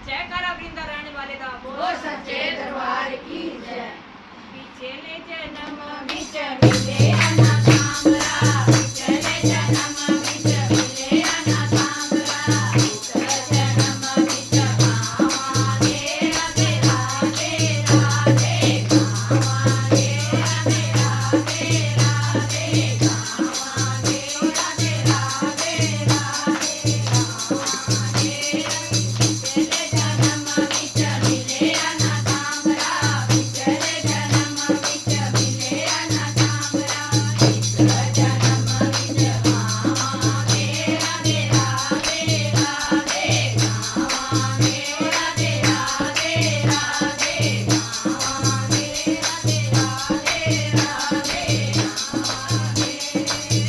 जयकारा वृंदा रहने वाले दा वो सच्चे दरबार की जय। पीछे ले जन्म बिच मिले अना तांबरा, पिछले जन्म बिच मिले अना तांबरा, पिछले जन्म बिच पावांगे राधे राधे राधे, पावांगे राधे राधे राधे, पावांगे राधे राधे राधे, पावांगे पिछले जन्म बिच मिले अना तांबरा, पिछले जन्म बिच मिले अना तांबरा, पिछले जन्म बिच पावांगे राधे राधे राधे, पावांगे राधे राधे राधे, पावांगे राधे राधे राधे,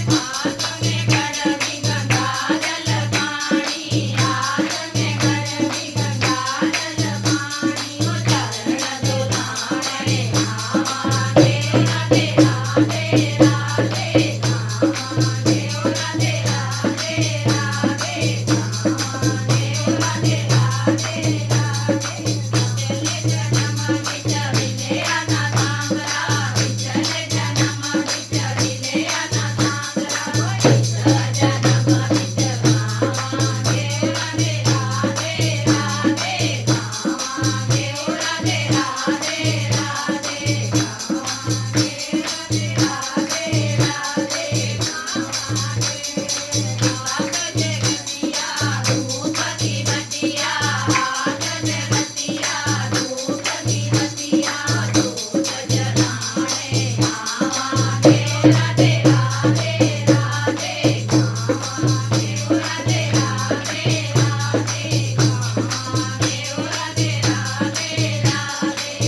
हाथ में गड़बी गंगा जल पानी, हाथ में गड़बी गंगा जल पानी, ओ चरण दुलारे पावांगे राधे राधे राधे, पावांगे राधे राधे राधे, पावांगे राधे राधे राधे, पिछले जन्म बिच मिले अना तांबरा, पिछले जन्म बिच मिले अना तांबरा, पिछले जन्म बिच पावांगे राधे राधे राधे, पावांगे राधे राधे राधे, पावांगे राधे राधे राधे, हाथ जगतिया धूप की बतिया, हाथ जगतिया धूप की बतिया, धूप जलाने आवांगे राधे राधे राधे, पावांगे राधे राधे राधे, पावांगे राधे राधे राधे,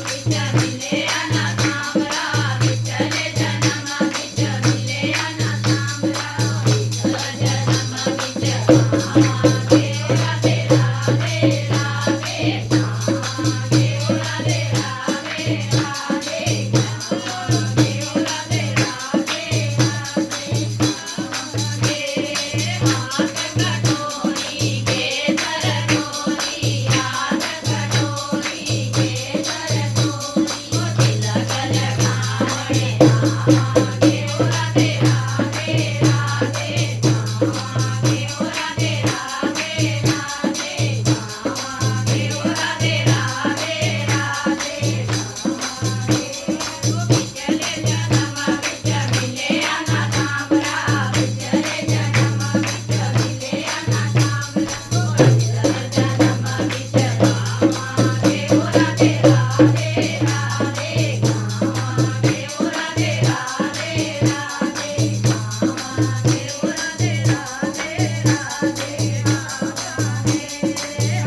बिच मिले अना तांबरा, पिछले जन्म बिच मिले अना तांबरा, पिछले जन्म बिच पावांगे राधे राधे राधे, पावांगे राधे राधे राधे, पावांगे राधे राधे राधे, पावांगे हाथ कटोरी के तर डोरी, हाथ कटोरी के तर डोरी, ओ तिलक लगावणे आवांगे राधे राधे राधे, पावांगे राधे राधे राधे, पावांगे राधे राधे राधे, पिछले जन्म बिच मिले अना तांबरा, पिछले जन्म बिच मिले अना तांबरा, पिछले जन्म बिच पावांगे राधे राधे राधे, पावांगे राधे राधे राधे, पावांगे राधे राधे राधे,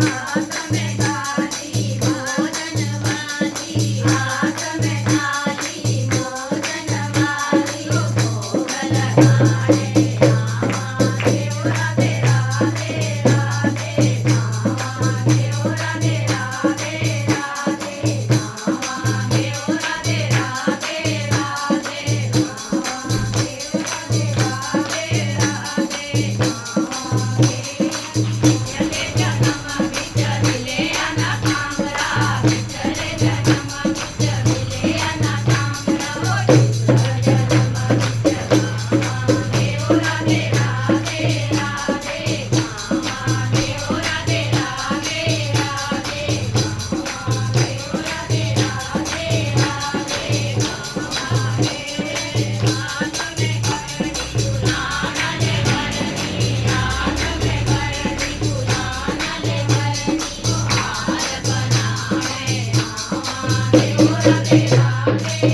हाथ में थाली भोजन वाली, हाथ में थाली भोजन वाली, भोग लगाने आवांगे राधे राधे राधे, पावांगे राधे राधे राधे, पावांगे राधे राधे राधे, पावांगे राधे राधे राधे, पावांगे पिछले जन्म बिच मिले अना तांबरा, पिछले जन्म बिच मिले अना तांबरा, पिछले जन्म बिच पावांगे राधे राधे राधे, पावांगे राधे राधे राधे, पावांगे राधे राधे राधे, पावांगे हाथ में घड़ी गुलाल ले भरनी, हाथ में घड़ी गुलाल ले भरनी, ओ हार बनाए आवांगे राधे राधे